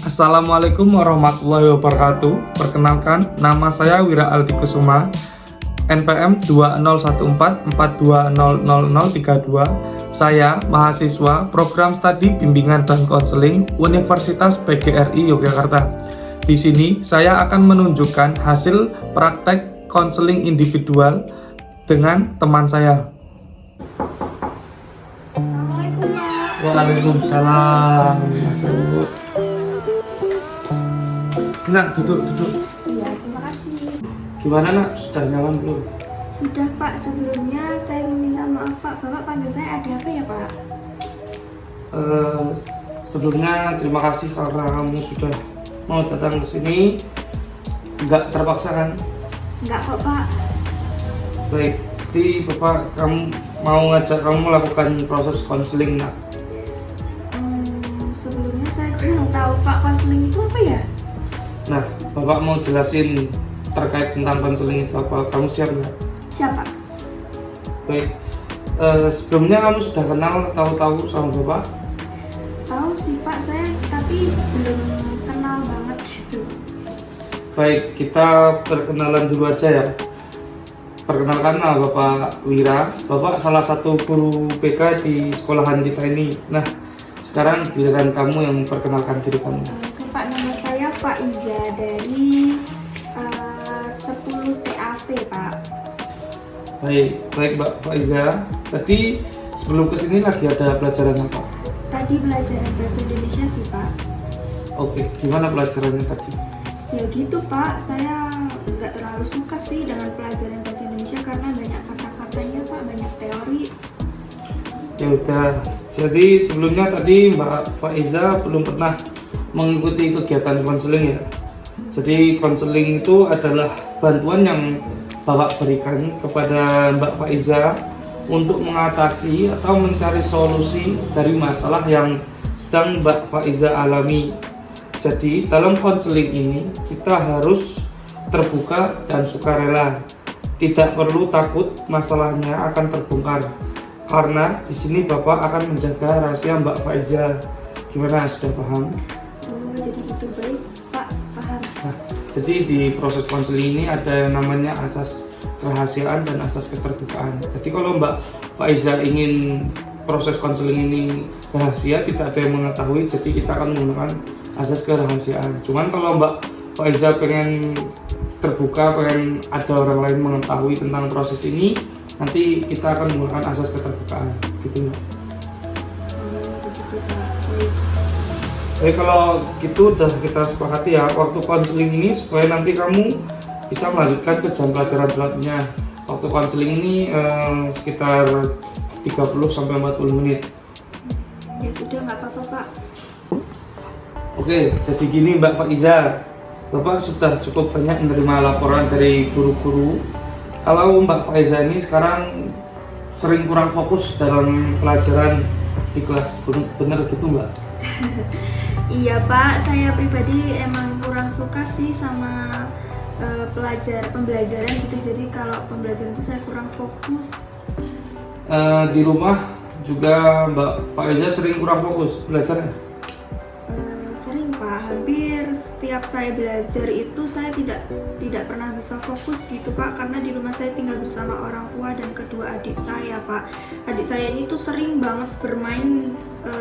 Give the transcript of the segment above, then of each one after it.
Assalamualaikum warahmatullahi wabarakatuh. Perkenalkan, nama saya Wira Aldi Kusuma, NPM 201424200032. Saya mahasiswa program studi bimbingan dan konseling Universitas PGRI Yogyakarta. Di sini saya akan menunjukkan hasil praktek konseling individual dengan teman saya. Assalamualaikum, Pak. Waalaikumsalam, Mas Ruhut. Nak, duduk. Iya, terima kasih. Gimana nak, sudah nyaman belum? Sudah, Pak. Sebelumnya saya meminta maaf, Pak. Bapak panggil saya ada apa ya, Pak? Sebelumnya terima kasih karena kamu sudah mau datang ke sini. Nggak terpaksa kan? Enggak kok, Pak. Baik, jadi Bapak kamu mau ngajak kamu melakukan proses konseling nak. Sebelumnya saya kurang tahu, Pak. Konseling itu apa ya? Nah, Bapak mau jelasin terkait tentang konseling itu apa? Kamu siap nggak? Siapa? Baik, sebelumnya kamu sudah kenal tahu-tahu sama Bapak? Tahu sih, Pak. Saya tapi belum kenal banget gitu. Baik, kita perkenalan dulu aja ya. Perkenalkan, nama Bapak Wira. Bapak salah satu guru PK di sekolahan kita ini. Nah, sekarang giliran kamu yang memperkenalkan diri kamu. Pak, nama saya Pak Iza dari 10 TAV, Pak. Baik Mbak Faiza. Tadi sebelum kesini lagi ada pelajaran apa? Tadi pelajaran bahasa Indonesia sih, Pak. Oke, gimana pelajarannya tadi? Ya gitu, Pak. Saya nggak terlalu suka sih dengan pelajaran bahasa Indonesia karena banyak kata-katanya, Pak, banyak teori. Ya udah. Jadi sebelumnya tadi Mbak Faiza belum pernah mengikuti kegiatan konseling ya. Jadi konseling itu adalah bantuan yang Bapak berikan kepada Mbak Faiza untuk mengatasi atau mencari solusi dari masalah yang sedang Mbak Faiza alami. Jadi dalam konseling ini kita harus terbuka dan sukarela. Tidak perlu takut masalahnya akan terbongkar. Karena di sini Bapak akan menjaga rahasia Mbak Faiza. Gimana, sudah paham? Oh, jadi gitu, baik, Pak. Paham. Nah, jadi di proses konseling ini ada yang namanya asas kerahasiaan dan asas keterbukaan. Jadi kalau Mbak Faiza ingin proses konseling ini rahasia, tidak ada yang mengetahui, jadi kita akan menggunakan asas kerahasiaan. Cuman kalau Mbak Faiza pengen terbuka, pengen ada orang lain mengetahui tentang proses ini, nanti kita akan menggunakan asas keterbukaan. Gitu Mbak. Oh, begitu, Pak. Baik. Jadi kalau gitu udah kita sepakati ya, waktu konseling ini supaya nanti kamu bisa melanjutkan ke jam pelajaran selanjutnya. Waktu konseling ini sekitar 30-40 menit. Ya sudah, nggak apa-apa, Pak. Oke, jadi gini Mbak Faiza, Bapak sudah cukup banyak menerima laporan dari guru-guru. Kalau Mbak Faiza ini sekarang sering kurang fokus dalam pelajaran di kelas, bener gitu Mbak? Iya, Pak. Saya pribadi emang kurang suka sih sama pembelajaran gitu. Jadi kalau pembelajaran itu saya kurang fokus. Di rumah juga Mbak Faiza sering kurang fokus belajarnya? Sering, Pak. Hampir setiap saya belajar itu saya tidak pernah bisa fokus gitu, Pak, karena di rumah saya tinggal bersama orang tua dan kedua adik saya, Pak. Adik saya ini tuh sering banget bermain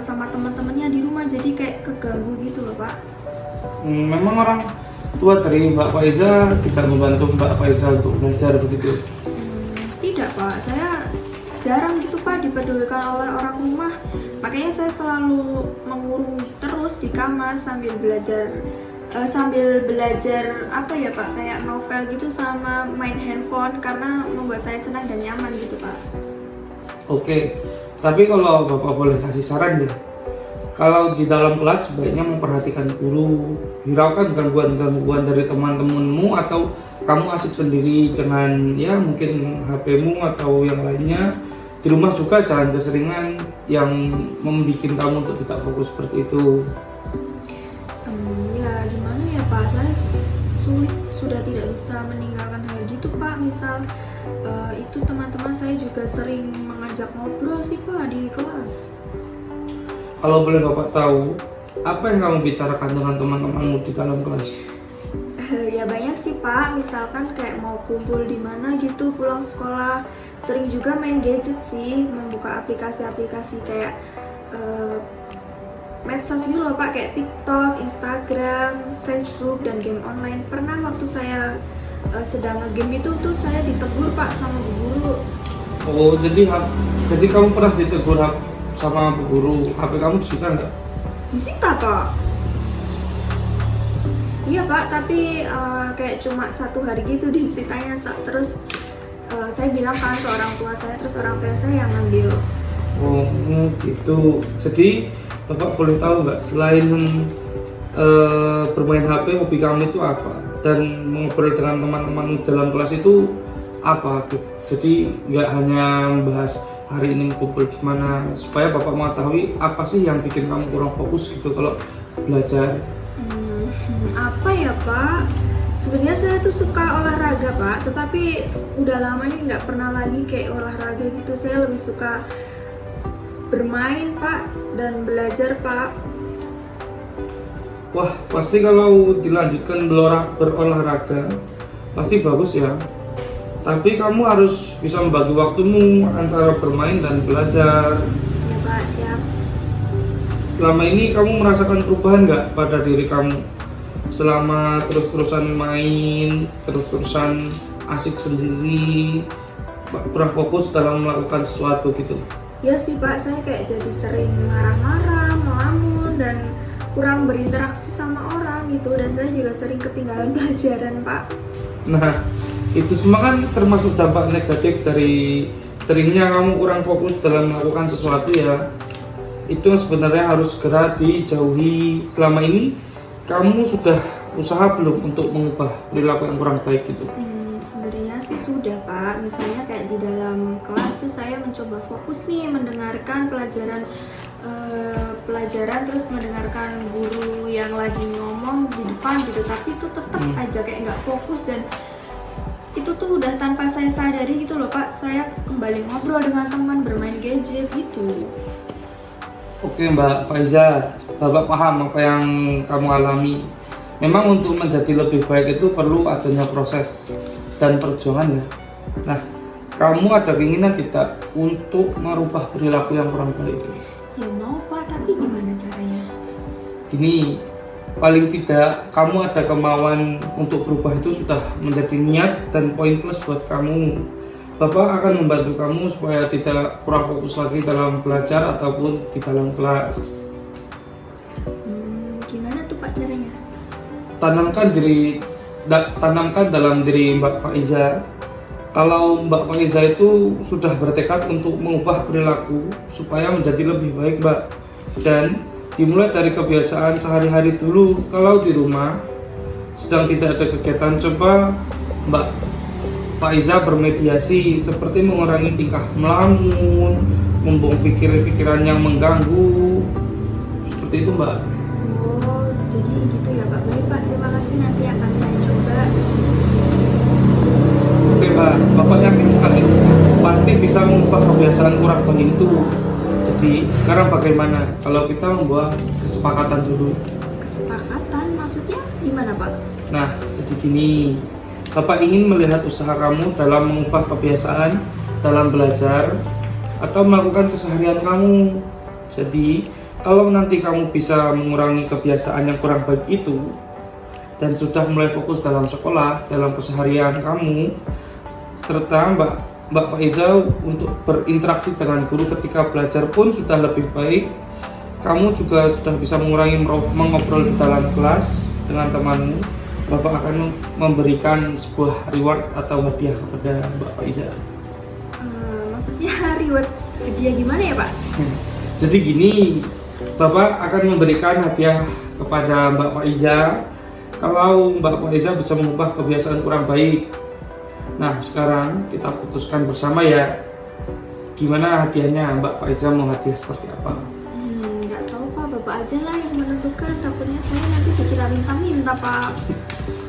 sama teman-temannya di rumah, jadi kayak keganggu gitu loh, Pak. Memang orang tua dari Mbak Faiza tidak membantu Mbak Faiza untuk belajar begitu? Tidak, Pak. Saya jarang gitu, Pak, dipedulikan oleh orang rumah. Makanya saya selalu mengurung terus di kamar sambil belajar apa ya, Pak, kayak novel gitu sama main handphone karena membuat saya senang dan nyaman gitu, Pak. Oke, tapi kalau Bapak boleh kasih saran ya, kalau di dalam kelas sebaiknya memperhatikan guru, hiraukan gangguan-gangguan dari teman-temanmu atau kamu asik sendiri dengan ya mungkin HP-mu atau yang lainnya. Di rumah juga jangan keseringan yang membuat kamu untuk tidak fokus seperti itu. Ya gimana ya, Pak, saya sudah tidak bisa meninggalkan hal gitu, Pak. Misal itu teman-teman saya juga sering mengajak ngobrol sih, Pak, di kelas. Kalau boleh Bapak tahu, apa yang kamu bicarakan dengan teman-temanmu di dalam kelas? Ya banyak sih Pak, misalkan kayak mau kumpul di mana gitu pulang sekolah, sering juga main gadget sih, membuka aplikasi-aplikasi kayak medsos gitu loh Pak, kayak TikTok, Instagram, Facebook, dan game online. Pernah waktu saya sedang nge-game itu tuh saya ditegur Pak sama bu guru. Oh, jadi kamu pernah ditegur sama bu guru, HP kamu disita nggak? Disita Pak. Iya Pak, tapi kayak cuma 1 hari gitu disitanya. Terus saya bilang kan ke orang tua saya, terus orang tua saya yang ngambil. Oh gitu. Jadi Bapak boleh tahu nggak, selain bermain HP, hobi kamu itu apa? Dan mengobrol dengan teman-teman dalam kelas itu apa? Jadi nggak hanya membahas hari ini kumpul di mana, supaya Bapak mengetahui apa sih yang bikin kamu kurang fokus gitu kalau belajar. Apa ya Pak? Sebenarnya saya tuh suka olahraga Pak, tetapi udah lama ini nggak pernah lagi kayak olahraga gitu. Saya lebih suka bermain Pak dan belajar Pak. Wah, pasti kalau dilanjutkan berolahraga pasti bagus ya. Tapi kamu harus bisa membagi waktumu antara bermain dan belajar. Ya Pak, siap. Selama ini kamu merasakan perubahan nggak pada diri kamu? Selama terus-terusan main, terus-terusan asik sendiri, kurang fokus dalam melakukan sesuatu gitu. Ya sih Pak, saya kayak jadi sering marah-marah, melamun, dan kurang berinteraksi sama orang gitu. Dan saya juga sering ketinggalan pelajaran Pak. Nah, itu semua kan termasuk dampak negatif dari seringnya kamu kurang fokus dalam melakukan sesuatu ya. Itu sebenarnya harus segera dijauhi. Selama ini kamu sudah usaha belum untuk mengubah perilaku yang kurang baik gitu? Sebenarnya sih sudah Pak. Misalnya kayak di dalam kelas tuh saya mencoba fokus nih mendengarkan pelajaran terus mendengarkan guru yang lagi ngomong di depan gitu. Tapi itu tetap aja kayak nggak fokus, dan itu tuh udah tanpa saya sadari gitu loh Pak. Saya kembali ngobrol dengan teman, bermain gadget gitu. Oke Mbak Faiza, Bapak paham apa yang kamu alami. Memang untuk menjadi lebih baik itu perlu adanya proses dan perjuangan ya. Nah, kamu ada keinginan tidak untuk merubah perilaku yang kurang baik itu? Ya mau Pak, tapi gimana caranya? Gini, paling tidak kamu ada kemauan untuk berubah itu sudah menjadi niat dan poin plus buat kamu. Bapak akan membantu kamu supaya tidak kurang fokus lagi dalam belajar ataupun di dalam kelas. Gimana tuh Pak caranya? Tanamkan dalam diri Mbak Faiza. Kalau Mbak Faiza itu sudah bertekad untuk mengubah perilaku supaya menjadi lebih baik Mbak. Dan dimulai dari kebiasaan sehari-hari dulu. Kalau di rumah sedang tidak ada kegiatan, coba Mbak Faiza bermediasi seperti mengurangi tingkah melamun, membuang pikiran yang mengganggu. Seperti itu Mbak. Oh, jadi gitu ya Pak. Baik Pak, terima kasih, nanti akan saya coba. Oke Mbak, Bapak yakin sekali pasti bisa mengubah kebiasaan kurang baik itu. Jadi sekarang bagaimana kalau kita membuat kesepakatan dulu? Kesepakatan maksudnya gimana Pak? Nah, jadi gini, Bapak ingin melihat usaha kamu dalam mengubah kebiasaan dalam belajar atau melakukan keseharian kamu. Jadi, kalau nanti kamu bisa mengurangi kebiasaan yang kurang baik itu dan sudah mulai fokus dalam sekolah, dalam keseharian kamu, serta Mbak Faiza untuk berinteraksi dengan guru ketika belajar pun sudah lebih baik, kamu juga sudah bisa mengurangi mengobrol di dalam kelas dengan temanmu, Bapak akan memberikan sebuah reward atau hadiah kepada Mbak Faiza. Maksudnya reward hadiah gimana ya Pak? Jadi gini, Bapak akan memberikan hadiah kepada Mbak Faiza kalau Mbak Faiza bisa mengubah kebiasaan kurang baik. Nah, sekarang kita putuskan bersama ya, gimana hadiahnya, Mbak Faiza mau hadiah seperti apa? Nggak tahu Pak, Bapak aja lah yang menentukan. Takutnya saya nanti dikira minta-minta Pak.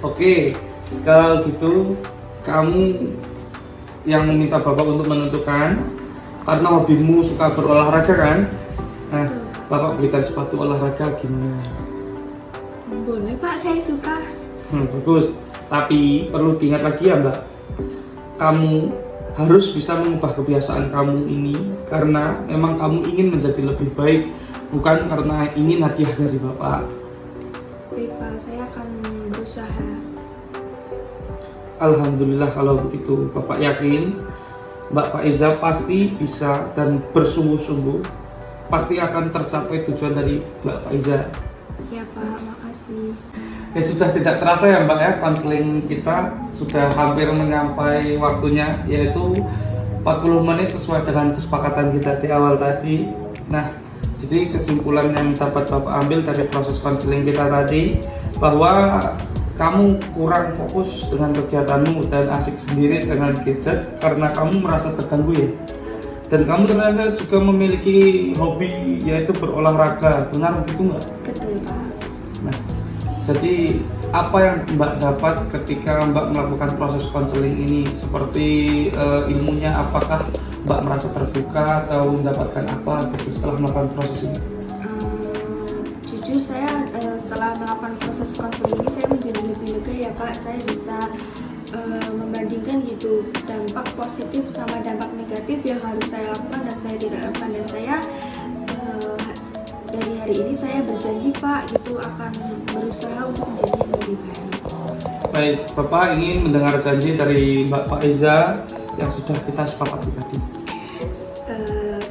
Oke, kalau gitu kamu yang meminta Bapak untuk menentukan karena hobimu suka berolahraga kan? Nah, Bapak belikan sepatu olahraga gimana? Boleh Pak, saya suka. Bagus. Tapi perlu diingat lagi ya Mbak, kamu harus bisa mengubah kebiasaan kamu ini karena memang kamu ingin menjadi lebih baik, bukan karena ingin hadiah dari Bapak. Baik Pak, saya akan berusaha. Alhamdulillah kalau begitu. Bapak yakin Mbak Faiza pasti bisa dan bersungguh-sungguh pasti akan tercapai tujuan dari Mbak Faiza. Ya Pak, makasih. Ya sudah tidak terasa ya Mbak ya, konseling kita sudah hampir menyampai waktunya, yaitu 40 menit sesuai dengan kesepakatan kita di awal tadi. Nah, jadi kesimpulan yang dapat Bapak ambil dari proses konseling kita tadi, bahwa kamu kurang fokus dengan kegiatanmu dan asik sendiri dengan gadget karena kamu merasa terganggu ya. Dan kamu ternyata juga memiliki hobi yaitu berolahraga, benar begitu nggak? Betul Pak. Nah, jadi apa yang Mbak dapat ketika Mbak melakukan proses konseling ini? Seperti ilmunya, apakah Mbak merasa terbuka atau mendapatkan apa gitu setelah melakukan proses ini? Jujur saya setelah melakukan proses konseling ini saya menjadi lebih lega ya Pak. Saya bisa membandingkan gitu dampak positif sama dampak negatif yang harus saya lakukan dan saya tidak lakukan, dan saya dari hari ini saya berjanji Pak gitu akan berusaha untuk menjadi yang lebih baik. Baik, Bapak ingin mendengar janji dari Mbak Faiza yang sudah kita sepakati tadi.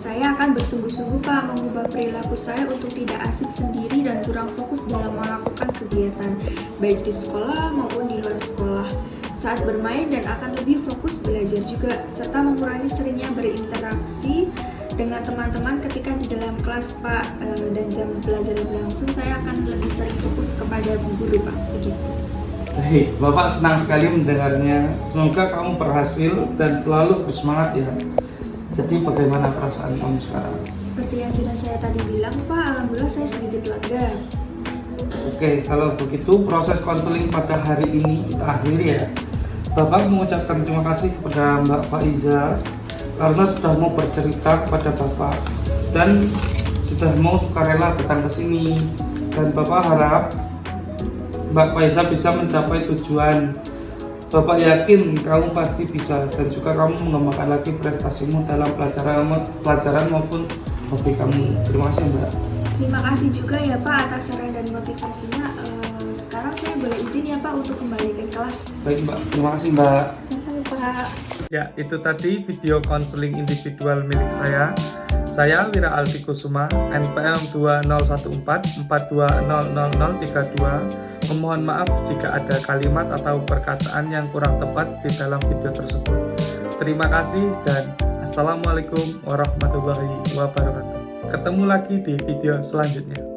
Saya akan bersungguh-sungguh Pak mengubah perilaku saya untuk tidak asik sendiri dan kurang fokus dalam melakukan kegiatan baik di sekolah maupun di luar sekolah saat bermain, dan akan lebih fokus belajar juga, serta mengurangi seringnya berinteraksi dengan teman-teman ketika di dalam kelas Pak, dan jam belajar berlangsung saya akan lebih sering fokus kepada guru Pak, begitu. Baik, Bapak senang sekali mendengarnya. Semoga kamu berhasil dan selalu bersemangat ya. Jadi bagaimana perasaan kamu sekarang? Seperti yang sudah saya tadi bilang Pak, alhamdulillah saya sedikit lega. Oke, kalau begitu proses konseling pada hari ini kita akhiri ya. Bapak mengucapkan terima kasih kepada Mbak Faiza karena sudah mau bercerita kepada Bapak dan sudah mau sukarela datang ke sini. Dan Bapak harap Mbak Faiza bisa mencapai tujuan. Bapak yakin kamu pasti bisa dan juga kamu mengembangkan lagi prestasimu dalam pelajaran maupun hobi kamu. Terima kasih Mbak. Terima kasih juga ya Pak atas saran dan motivasinya. Sekarang saya boleh izin ya Pak untuk kembali ke kelas. Baik Mbak, terima kasih Mbak. Terima kasih Pak. Ya, itu tadi video konseling individual milik saya. Saya Wira Alfi Kusuma, NPM 201442000032. Memohon maaf jika ada kalimat atau perkataan yang kurang tepat di dalam video tersebut. Terima kasih dan Assalamualaikum warahmatullahi wabarakatuh. Ketemu lagi di video selanjutnya.